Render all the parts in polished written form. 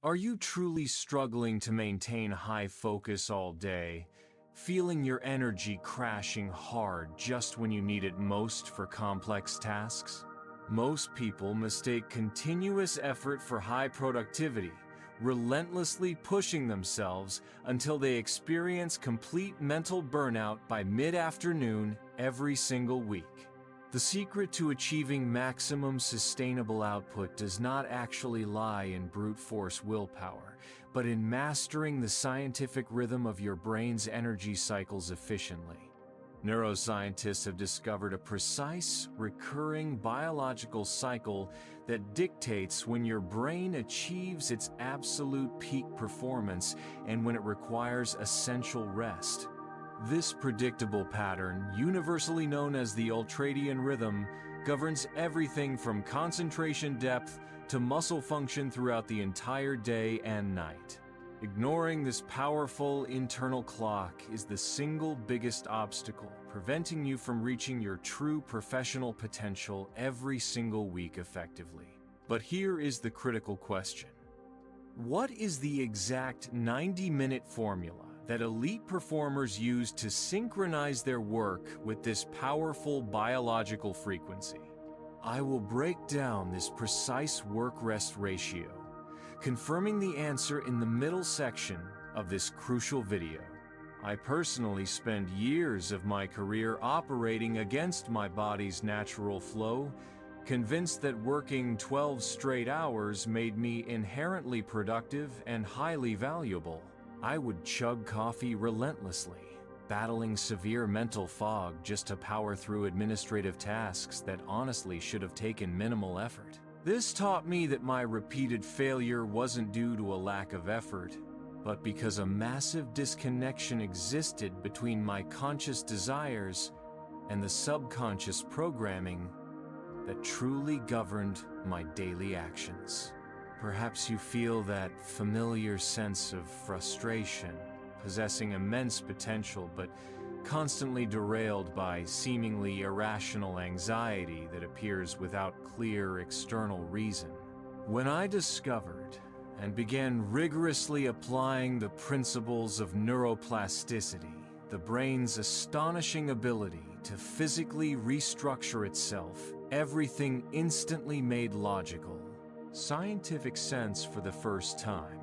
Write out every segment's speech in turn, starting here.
Are you truly struggling to maintain high focus all day, feeling your energy crashing hard just when you need it most for complex tasks? Most people mistake continuous effort for high productivity, relentlessly pushing themselves until they experience complete mental burnout by mid-afternoon every single week. The secret to achieving maximum sustainable output does not actually lie in brute force willpower, but in mastering the scientific rhythm of your brain's energy cycles efficiently. Neuroscientists have discovered a precise, recurring biological cycle that dictates when your brain achieves its absolute peak performance and when it requires essential rest. This predictable pattern, universally known as the ultradian rhythm, governs everything from concentration depth to muscle function throughout the entire day and night. Ignoring this powerful internal clock is the single biggest obstacle preventing you from reaching your true professional potential every single week effectively. But here is the critical question. What is the exact 90-minute formula that elite performers use to synchronize their work with this powerful biological frequency? I will break down this precise work-rest ratio, confirming the answer in the middle section of this crucial video. I personally spent years of my career operating against my body's natural flow, convinced that working 12 straight hours made me inherently productive and highly valuable. I would chug coffee relentlessly, battling severe mental fog just to power through administrative tasks that honestly should have taken minimal effort. This taught me that my repeated failure wasn't due to a lack of effort, but because a massive disconnection existed between my conscious desires and the subconscious programming that truly governed my daily actions. Perhaps you feel that familiar sense of frustration, possessing immense potential but constantly derailed by seemingly irrational anxiety that appears without clear external reason. When I discovered and began rigorously applying the principles of neuroplasticity, the brain's astonishing ability to physically restructure itself, everything instantly made logical, scientific sense for the first time.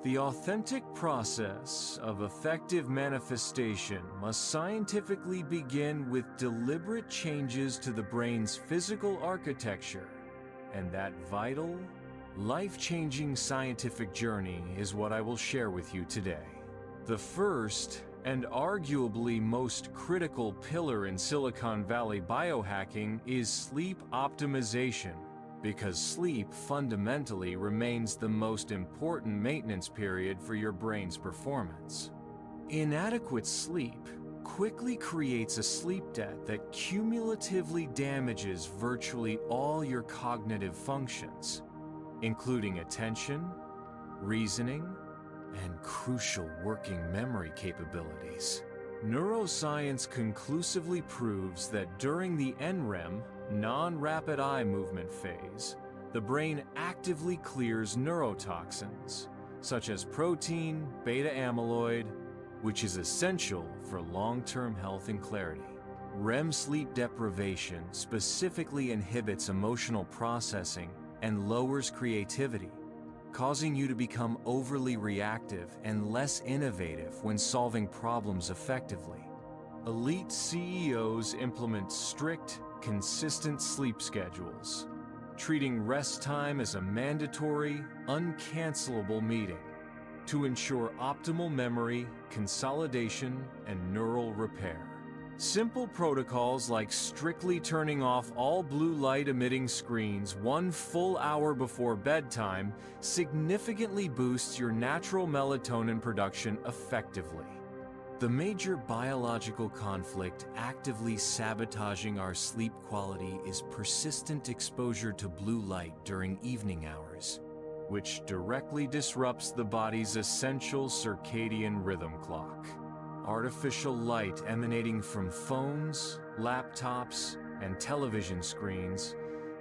The authentic process of effective manifestation must scientifically begin with deliberate changes to the brain's physical architecture, and that vital, life-changing scientific journey is what I will share with you today. The first and arguably most critical pillar in Silicon Valley biohacking is sleep optimization, because sleep fundamentally remains the most important maintenance period for your brain's performance. Inadequate sleep quickly creates a sleep debt that cumulatively damages virtually all your cognitive functions, including attention, reasoning, and crucial working memory capabilities. Neuroscience conclusively proves that during the NREM, non-rapid eye movement phase, the brain actively clears neurotoxins, such as protein, beta-amyloid, which is essential for long-term health and clarity. REM sleep deprivation specifically inhibits emotional processing and lowers creativity, causing you to become overly reactive and less innovative when solving problems effectively. Elite CEOs implement strict, consistent sleep schedules, treating rest time as a mandatory, uncancelable meeting to ensure optimal memory, consolidation, and neural repair. Simple protocols like strictly turning off all blue light emitting screens 1 full hour before bedtime significantly boosts your natural melatonin production effectively. The major biological conflict actively sabotaging our sleep quality is persistent exposure to blue light during evening hours, which directly disrupts the body's essential circadian rhythm clock. Artificial light emanating from phones, laptops, and television screens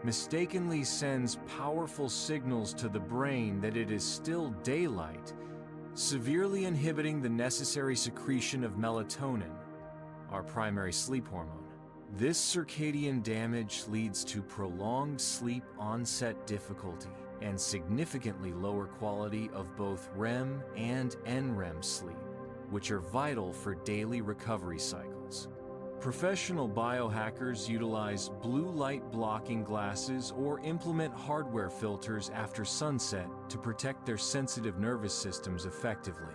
mistakenly sends powerful signals to the brain that it is still daylight, severely inhibiting the necessary secretion of melatonin, our primary sleep hormone. This circadian damage leads to prolonged sleep onset difficulty and significantly lower quality of both REM and NREM sleep, which are vital for daily recovery cycles. Professional biohackers utilize blue light blocking glasses or implement hardware filters after sunset to protect their sensitive nervous systems effectively.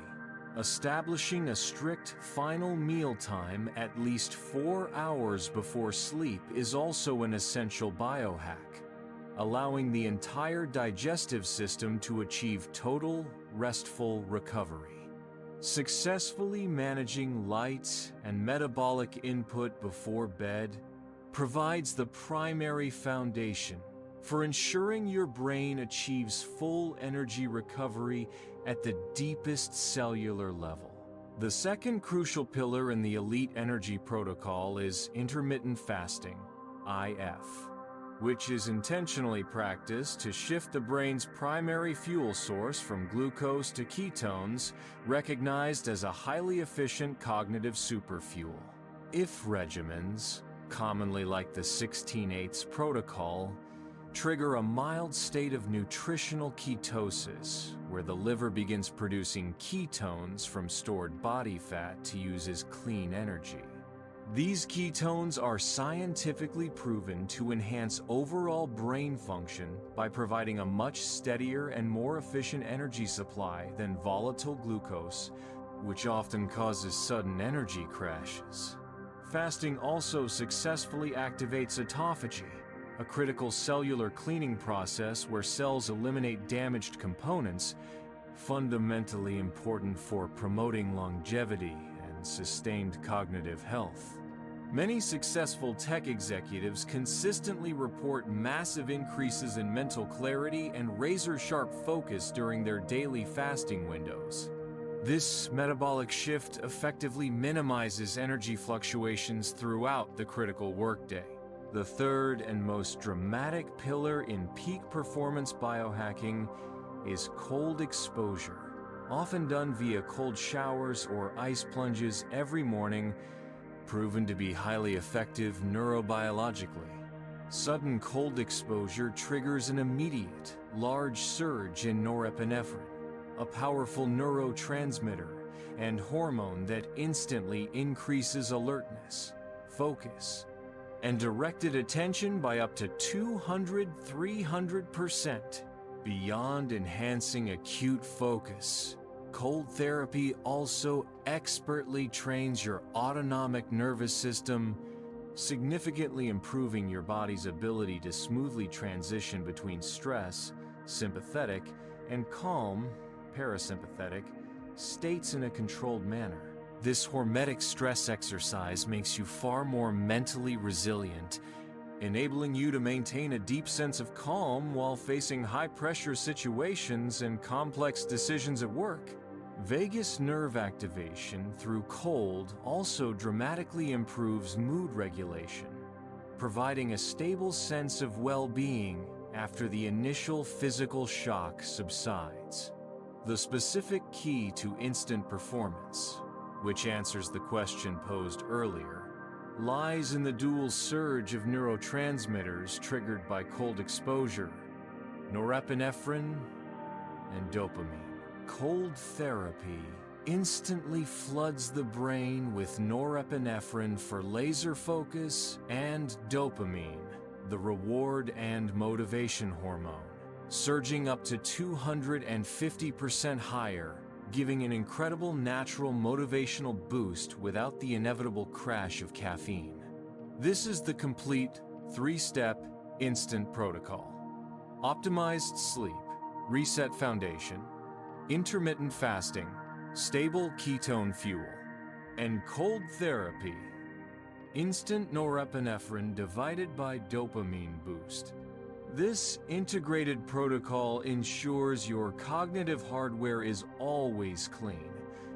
Establishing a strict final meal time at least 4 hours before sleep is also an essential biohack, allowing the entire digestive system to achieve total, restful recovery. Successfully managing light and metabolic input before bed provides the primary foundation for ensuring your brain achieves full energy recovery at the deepest cellular level. The second crucial pillar in the Elite Energy Protocol is intermittent fasting, IF, which is intentionally practiced to shift the brain's primary fuel source from glucose to ketones, recognized as a highly efficient cognitive superfuel. IF regimens, commonly like the 16/8 protocol, trigger a mild state of nutritional ketosis, where the liver begins producing ketones from stored body fat to use as clean energy. These ketones are scientifically proven to enhance overall brain function by providing a much steadier and more efficient energy supply than volatile glucose, which often causes sudden energy crashes. Fasting also successfully activates autophagy, a critical cellular cleaning process where cells eliminate damaged components, fundamentally important for promoting longevity and sustained cognitive health. Many successful tech executives consistently report massive increases in mental clarity and razor-sharp focus during their daily fasting windows. This metabolic shift effectively minimizes energy fluctuations throughout the critical workday. The third and most dramatic pillar in peak performance biohacking is cold exposure, often done via cold showers or ice plunges every morning, proven to be highly effective neurobiologically. Sudden cold exposure triggers an immediate, large surge in norepinephrine, a powerful neurotransmitter and hormone that instantly increases alertness, focus, and directed attention by up to 200–300%. Beyond enhancing acute focus, cold therapy also expertly trains your autonomic nervous system, significantly improving your body's ability to smoothly transition between stress, sympathetic, and calm, parasympathetic, states in a controlled manner. This hormetic stress exercise makes you far more mentally resilient, enabling you to maintain a deep sense of calm while facing high-pressure situations and complex decisions at work. Vagus nerve activation through cold also dramatically improves mood regulation, providing a stable sense of well-being after the initial physical shock subsides. The specific key to instant performance, which answers the question posed earlier, lies in the dual surge of neurotransmitters triggered by cold exposure, norepinephrine and dopamine. Cold therapy instantly floods the brain with norepinephrine for laser focus and dopamine, the reward and motivation hormone, surging up to 250% higher, giving an incredible natural motivational boost without the inevitable crash of caffeine. This is the complete 3-step instant protocol. Optimized sleep, reset foundation, intermittent fasting, stable ketone fuel, and cold therapy. Instant norepinephrine divided by dopamine boost. This integrated protocol ensures your cognitive hardware is always clean,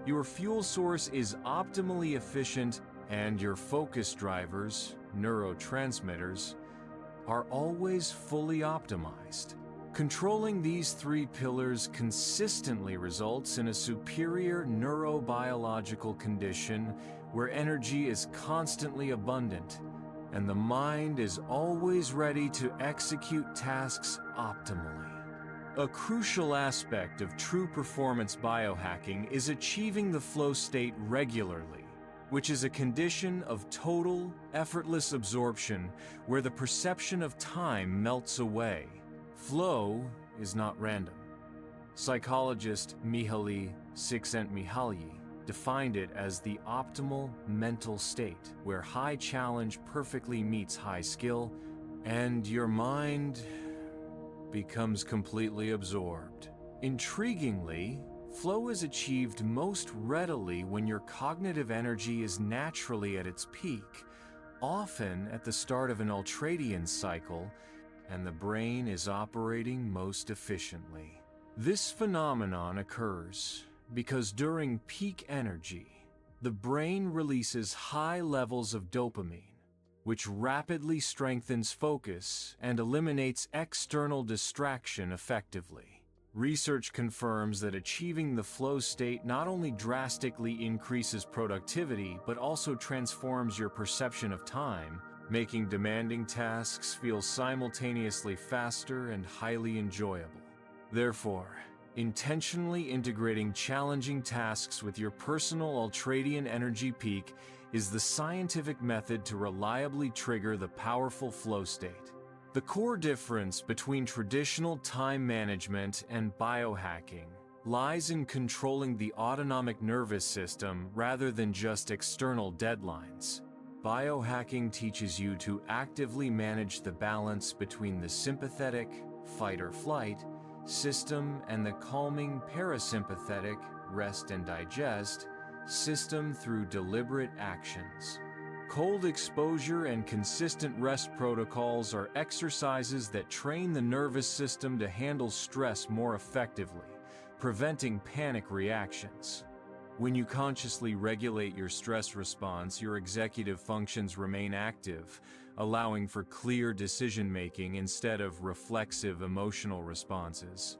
your fuel source is optimally efficient, and your focus drivers, neurotransmitters, are always fully optimized. Controlling these three pillars consistently results in a superior neurobiological condition where energy is constantly abundant and the mind is always ready to execute tasks optimally. A crucial aspect of true performance biohacking is achieving the flow state regularly, which is a condition of total, effortless absorption where the perception of time melts away. Flow is not random. Psychologist Mihaly Csikszentmihalyi defined it as the optimal mental state where high challenge perfectly meets high skill and your mind becomes completely absorbed. Intriguingly, flow is achieved most readily when your cognitive energy is naturally at its peak, often at the start of an ultradian cycle, and the brain is operating most efficiently. This phenomenon occurs because during peak energy, the brain releases high levels of dopamine, which rapidly strengthens focus and eliminates external distraction effectively. Research confirms that achieving the flow state not only drastically increases productivity, but also transforms your perception of time, making demanding tasks feel simultaneously faster and highly enjoyable. Therefore, intentionally integrating challenging tasks with your personal ultradian energy peak is the scientific method to reliably trigger the powerful flow state. The core difference between traditional time management and biohacking lies in controlling the autonomic nervous system rather than just external deadlines. Biohacking teaches you to actively manage the balance between the sympathetic, fight or flight, system and the calming parasympathetic, rest and digest, system through deliberate actions. Cold exposure and consistent rest protocols are exercises that train the nervous system to handle stress more effectively, preventing panic reactions. When you consciously regulate your stress response, your executive functions remain active, allowing for clear decision-making instead of reflexive emotional responses.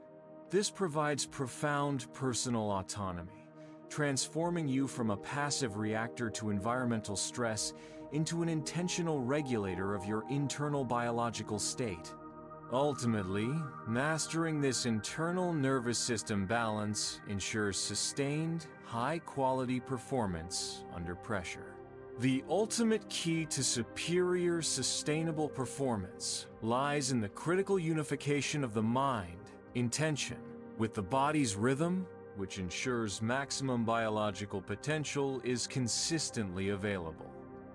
This provides profound personal autonomy, transforming you from a passive reactor to environmental stress into an intentional regulator of your internal biological state. Ultimately, mastering this internal nervous system balance ensures sustained, high-quality performance under pressure. The ultimate key to superior, sustainable performance lies in the critical unification of the mind, intention, with the body's rhythm, which ensures maximum biological potential is consistently available.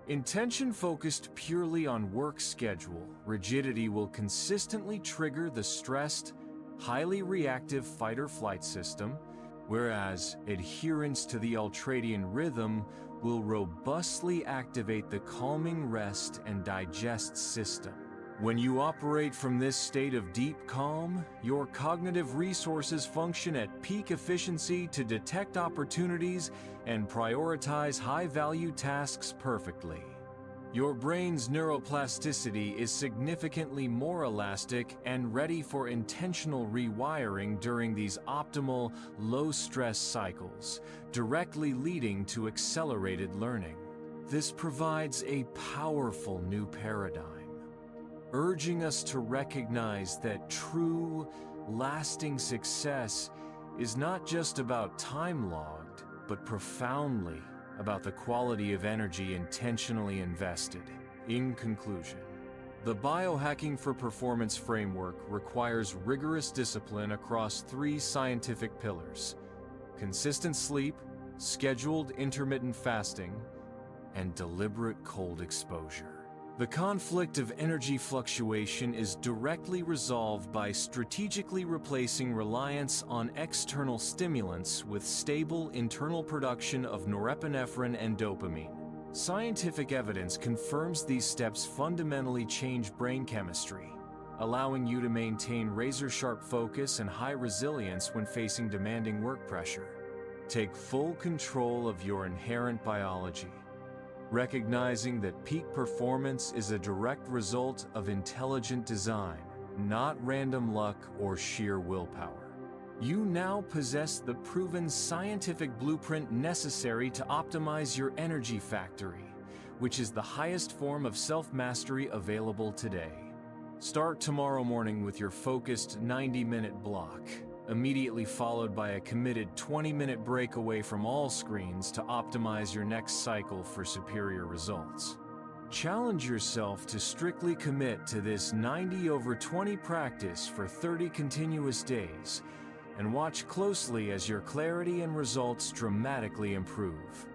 Intention focused purely on work schedule, rigidity will consistently trigger the stressed, highly reactive fight-or-flight system, whereas adherence to the ultradian rhythm will robustly activate the calming rest and digest system. When you operate from this state of deep calm, your cognitive resources function at peak efficiency to detect opportunities and prioritize high-value tasks perfectly. Your brain's neuroplasticity is significantly more elastic and ready for intentional rewiring during these optimal, low-stress cycles, directly leading to accelerated learning. This provides a powerful new paradigm, urging us to recognize that true, lasting success is not just about time logged, but profoundly about the quality of energy intentionally invested. In conclusion, the Biohacking for Performance framework requires rigorous discipline across three scientific pillars: consistent sleep, scheduled intermittent fasting, and deliberate cold exposure. The conflict of energy fluctuation is directly resolved by strategically replacing reliance on external stimulants with stable internal production of norepinephrine and dopamine. Scientific evidence confirms these steps fundamentally change brain chemistry, allowing you to maintain razor-sharp focus and high resilience when facing demanding work pressure. Take full control of your inherent biology. recognizing that peak performance is a direct result of intelligent design, not random luck or sheer willpower. You now possess the proven scientific blueprint necessary to optimize your energy factory, which is the highest form of self-mastery available today. Start tomorrow morning with your focused 90-minute block, immediately followed by a committed 20-minute break away from all screens to optimize your next cycle for superior results. Challenge yourself to strictly commit to this 90/20 practice for 30 continuous days, and watch closely as your clarity and results dramatically improve.